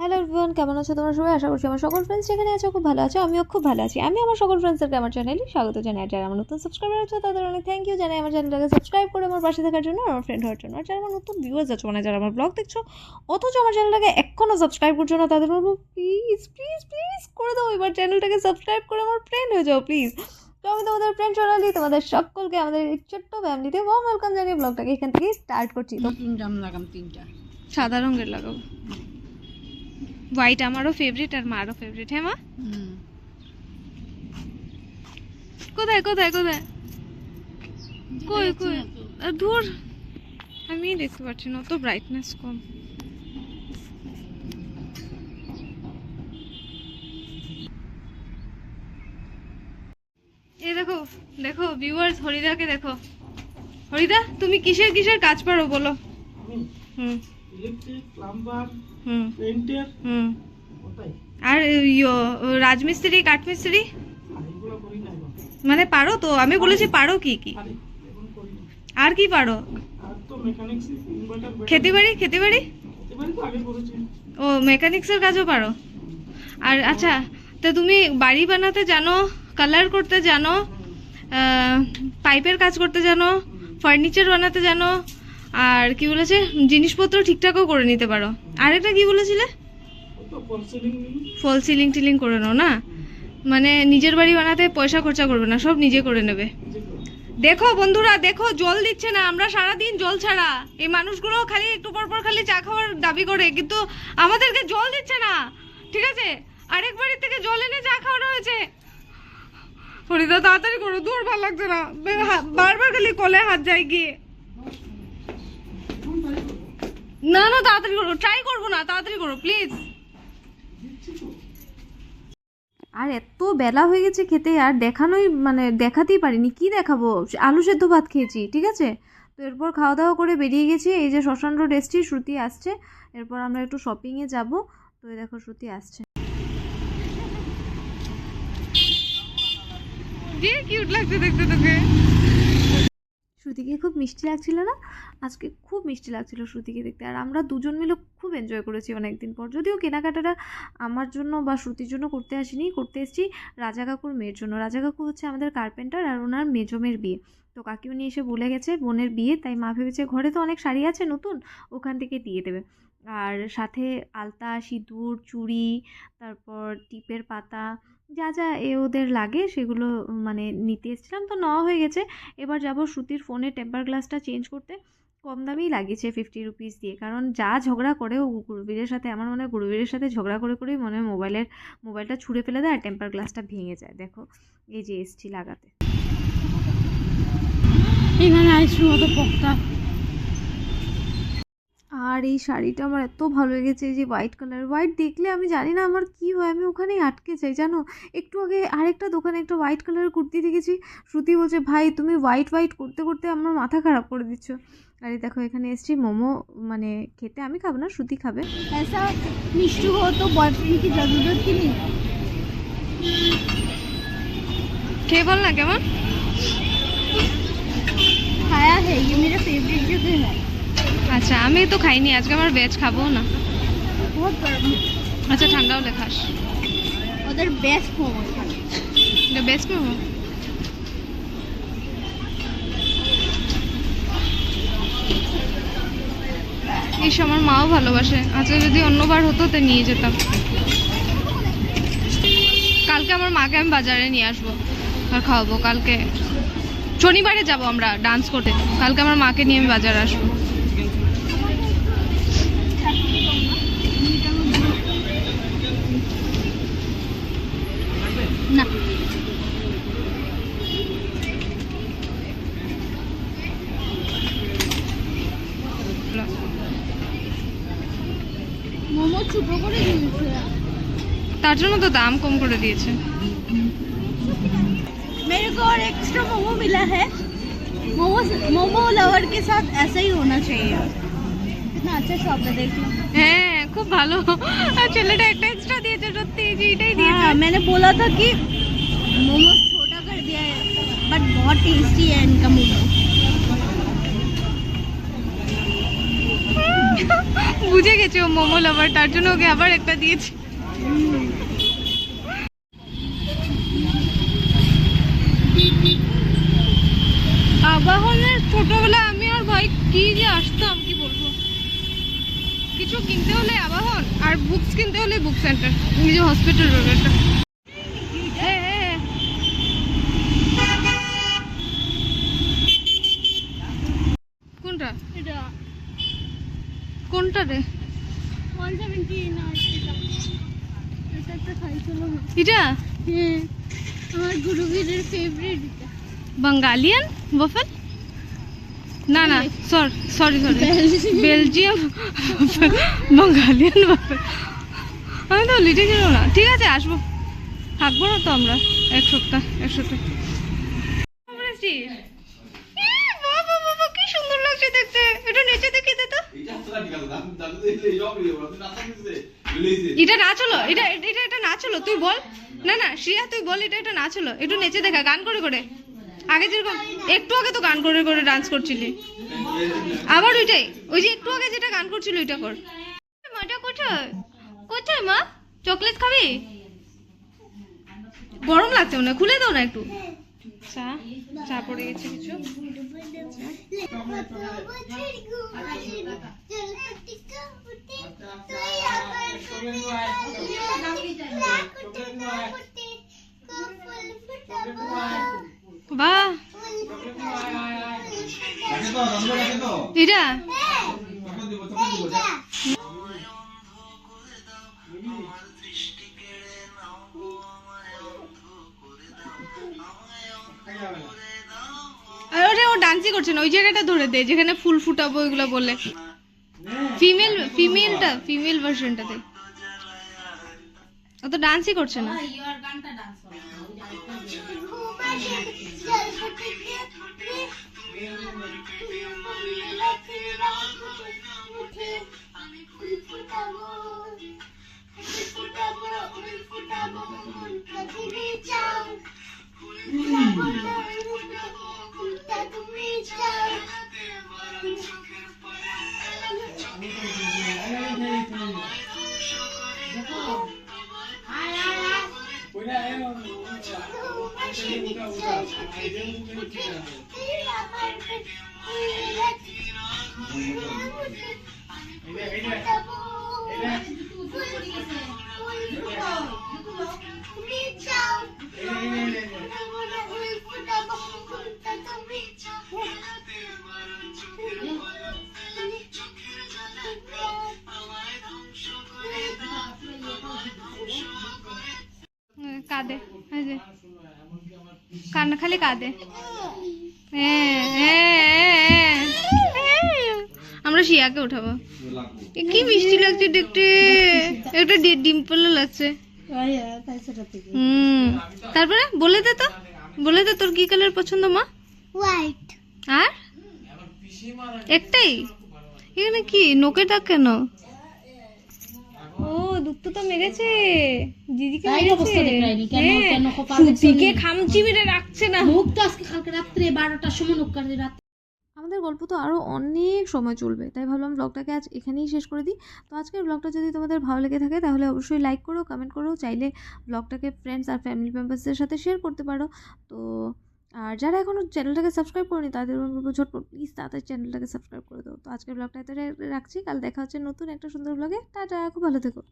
Hello everyone, কেমন আছো তোমরা সবাই? আশা করছি আমার সকল ফ্রেন্ডস যেখানে আছো খুব ভালো আছো। আমিও খুব ভালো আছি। আমি আমার সকল ফ্রেন্ডসদেরকে আমার চ্যানেলে স্বাগত জানাই। আর যারা আমার নতুন সাবস্ক্রাইবার আছো তাদের অনেক থ্যাংক ইউ জানাই আমার চ্যানেলটাকে সাবস্ক্রাইব করে আমার পাশে থাকার জন্য, আমার ফ্রেন্ড হওয়ার জন্য। আর যারা আমার নতুন ভিউয়ার্স আছো, মানে যারা আমার ব্লগ দেখছো অথচ আমার চ্যানেলটাকে এখনও সাবস্ক্রাইব করছো না, তাদের বলবো প্লিজ প্লিজ প্লিজ করে দাও, এবার চ্যানেলটাকে সাবস্ক্রাইব করে আমার ফ্রেন্ড হয়ে যাও প্লিজ। তো আমি তোমাদের ফ্রেন্ড সোনালি, তোমাদের সকলকে আমাদের এই ছোট্ট ফ্যামিলিতে ওয়ার্ম ওয়েলকাম জানিয়ে ব্লগটাকে এখান থেকে স্টার্ট করছি। তো তিনটা সাদা রঙের লাগাবো, হোয়াইট আমারও ফেভারিট আর মারও ফেভারিট। হ্যাঁ মা, কোথায় কোথায় কোথায় কই কই দূর, আমি দেখতে পাচ্ছি না, তো ব্রাইটনেস কম। এই দেখো দেখো ভিউয়ার্স, হরিদাকে দেখো। হরিদা, তুমি কিসের কিসের কাজ পারো বলো? ইলেকট্রিক, প্লাম্বার, পেইন্টার, আর রাজমিস্ত্রি, কাঠমিস্ত্রি এগুলো করি না এখন। মানে পারো তো? আমি বলেছি পারো কি কি, এখন করি না। আর কি পারো? আর তো মেকানিক্স, ইনভার্টার, খেতেবাড়ি খেতেবাড়ি এবারে তো আগে করেছি। ও মেকানিক্সের কাজও পারো। আর আচ্ছা, তো তুমি বাড়ি বানাতে জানো, কালার করতে জানো, পাইপের কাজ করতে জানো, ফার্নিচার বানাতে জানো, আর কি বলেছে জিনিসপত্র ঠিকঠাকও করে নিতে পারো। আরেকটা কি বলেছিলে? তো ফল সিলিং, ফল সিলিং টিলিং করে নাও না, মানে নিজের বাড়ি বানাতে পয়সা খরচা করবে না, সব নিজে করে নেবে। দেখো বন্ধুরা, দেখো জল দিচ্ছে না, আমরা সারাদিন জল ছাড়া। এই মানুষগুলো খালি একটু পর পর খালি চা খাওয়ার দাবি করে, কিন্তু আমাদেরকে জল দিচ্ছে না, ঠিক আছে? আরেক বাড়ির থেকে জল এনে চা খাওয়ানো হয়েছে। ফরিদা তাড়াতাড়ি করো, দূর ভালো লাগছে না, বারবার খালি কলে হাত যায় গিয়ে। না না তাড়াতাড়ি করো, ট্রাই করবো না, তাড়াতাড়ি করো প্লিজ। আর এত বেলা হয়ে গেছে খেতে, আর দেখানোই মানে দেখাতেই পারিনি, কি দেখাবো? আলু সেদ্ধ ভাত খেয়েছি, ঠিক আছে? তো এরপর খাওয়া দাওয়া করে বেরিয়ে গেছি। এই যে শ্মশান রোড এসছি, শ্রুতি আসছে, এরপর আমরা একটু শপিংয়ে যাব। তো এই দেখো শ্রুতি আসছে, যে কিউট লাগছে দেখতে তোকে। শ্রুতিকে খুব মিষ্টি লাগছিল না আজকে? খুব মিষ্টি লাগছিল শ্রুতিকে দেখতে। আর আমরা দুজন মিলে খুব এনজয় করেছি অনেকদিন পর। যদিও কেনাকাটাটা আমার জন্য বা শ্রুতির জন্য করতে আসিনি, করতে এসেছি রাজা কাকুর মেয়ের জন্য। রাজা কাকু হচ্ছে আমাদের কার্পেন্টার, আর ওনার মেজমের বিয়ে। তো কাকিও নিয়ে এসে বলে গেছে বোনের বিয়ে, তাই মা ভেবেছে ঘরে তো অনেক শাড়ি আছে নতুন, ওখান থেকে দিয়ে দেবে। আর সাথে আলতা, সিঁদুর, চুড়ি, তারপর টিপের পাতা, যা যা ওদের লাগে সেগুলো মানে নিতে এসেছিলাম। তো নেওয়া হয়ে গেছে। এবার যাব শ্রুতির ফোনের টেম্পার গ্লাসটা চেঞ্জ করতে। কম দামেই লাগিয়েছে 50 রুপিস দিয়ে, কারণ যা ঝগড়া করে ও গুরুবীরের সাথে, আমার মনে হয় গুরুবীরের সাথে ঝগড়া করে করেই মনে হয় মোবাইলটা ছুঁড়ে ফেলে দেয় আর টেম্পার গ্লাসটা ভেঙে যায়। দেখো এই যে এসছি লাগাতে। এখানে আইসক্রিম মতো পকটা। আর এই শাড়িটা আমার এত ভালো লেগেছে, এই যে হোয়াইট কালার। হোয়াইট দেখলে আমি জানি না আমার কি হয়, আমি ওখানেই আটকে যাই জানো। একটু আগে আরেকটা দোকানে একটা হোয়াইট কালারের কুর্তি দেখেছি, শ্রুতি বলছে ভাই তুমি হোয়াইট হোয়াইট করতে করতে আমার মাথা খারাপ করে দিচ্ছ। আর এই দেখো এখানে এসেছি মোমো মানে খেতে। আমি খাবো না, শ্রুতি খাবে। ऐसा मिष्टू हो तो बॉयफ्रेंड की जरूरत ही नहीं। খেয়ে বল না কেমন। खाया है, ये मेरा फेवरेट जगह है। আচ্ছা আমি তো খাইনি আজকে, আমার ভেজ খাবো না। बहुत गर्म, আচ্ছা ঠান্ডা হলে খাস। उधर बेस्ट मोमो था। এটা বেস্ট মোমো। এই আমার মাও ভালোবাসে, আজকে যদি অন্যবার হতো তো নিয়ে যেতাম। কালকে আমার মাকে আমি বাজারে নিয়ে আসবো আর খাওয়াবো। কালকে শনিবারে যাব আমরা ডান্স করতে, কালকে আমার মাকে নিয়ে আমি বাজারে আসবো। না মোমো ছোট করে দিয়েছে, তার জন্য তো দাম কম করে দিয়েছে। मेरे को और एक्स्ट्रा मोमो मिला है। मोमो लवर के साथ ऐसा ही होना चाहिए। कितना अच्छा शॉप है, देख लो। হ্যাঁ খুব ভালো, আর ছেলেটা একটা এক্সট্রা দিয়েছে, সত্যি এই যে এটাই দিয়েছে। हाँ, मैंने बोला था कि मोमो छोटा कर दिया है, बट बहुत टेस्टी है इनका मोमो। বুঝে গেছে ও মোমো লাভার, তার জন্য ওকে আবার একটা দিয়েছি। আবাহনের ছোটবেলা আমি আর ভাই কি যে আসতাম, কি বলবো। কিছু কিনতে হলে আবাহন, আর বুকস কিনতে হলে বুক সেন্টার, নিজে হসপিটাল রোড একটা। কোনটা এটা কোনটা রে? 170 না এটা একটা খাইছিল না। এটা হ্যাঁ, আমার গুরুবীরের ফেভারিট এটা। বাঙালিয়ান ওয়াফল? না না, সরি বেলজিয়াম বাঙালিয়ান ওয়াফল। আমি তো লিটে গেল না। ঠিক আছে, আসবো, থাকবো না তো আমরা এক সপ্তাহ। কি সুন্দর লাগছে দেখতে। এটা নিচে দেখে দে তো। এটা নাচ হলো, এটা নাচ হলো, তুই বল। না শ্রিয়া তুই বল, এটা নাচ হলো। একটু নেচে দেখা, গান করে করে। আগে যেরকম একটু আগে তো গান করে করে ডান্স করছিলি, আবার ওইটাই, ওই যে একটু আগে যেটা গান করছিল ওইটা কর। মাটা কোথায় মা? চকলেট খাবি? গরম লাগছে মনে হয়, খুলে দাও না একটু। চা পড়ে গেছে কিছু। বাহ, এটা আর ওটা ও ডান্সই করছে না, ওই জায়গাটা ধরে দে যেখানে ফুল ফুটাবো এগুলো বললে। ফিমেল ভার্সনটাতে ও তো ডান্সই করছে না। কাঁদে, কান্না খালি কাঁদে। আমরা শিয়াকে উঠাবো। কি মিষ্টি লাগছে দেখতে, একটা ডিম্পল লাগছে। তারপরে বলে দে তোর কি কালার পছন্দ মা? হোয়াইট। আর একটাই? এখানে কি নোকের দাগ কেন? ও দুঃখ তো মেরেছে, দিদিকে মেরেছে। শ্রুতিকে খামচি মেরে রাখছে না। মুখ তো আজকে কালকে রাত্রে 12টার সময় নোক কাটে রাত। আমাদের গল্প তো আরও অনেক সময় চলবে, তাই ভাবলাম ব্লগটাকে আজ এখানেই শেষ করে দিই। তো আজকের ব্লগটা যদি তোমাদের ভালো লেগে থাকে তাহলে অবশ্যই লাইক করো, কমেন্ট করো, চাইলে ব্লগটাকে ফ্রেন্ডস আর ফ্যামিলি মেম্বার্সদের সাথে শেয়ার করতে পারো। তো আর যারা এখনও চ্যানেলটাকে সাবস্ক্রাইব করেনি তাদের বলবো ঝটপট প্লিজ তাদের চ্যানেলটাকে সাবস্ক্রাইব করে দাও। তো আজকের ব্লগটা এত রাখছি, কাল দেখা হচ্ছে নতুন একটা সুন্দর ব্লগে। টাটা, খুব ভালো থেকো।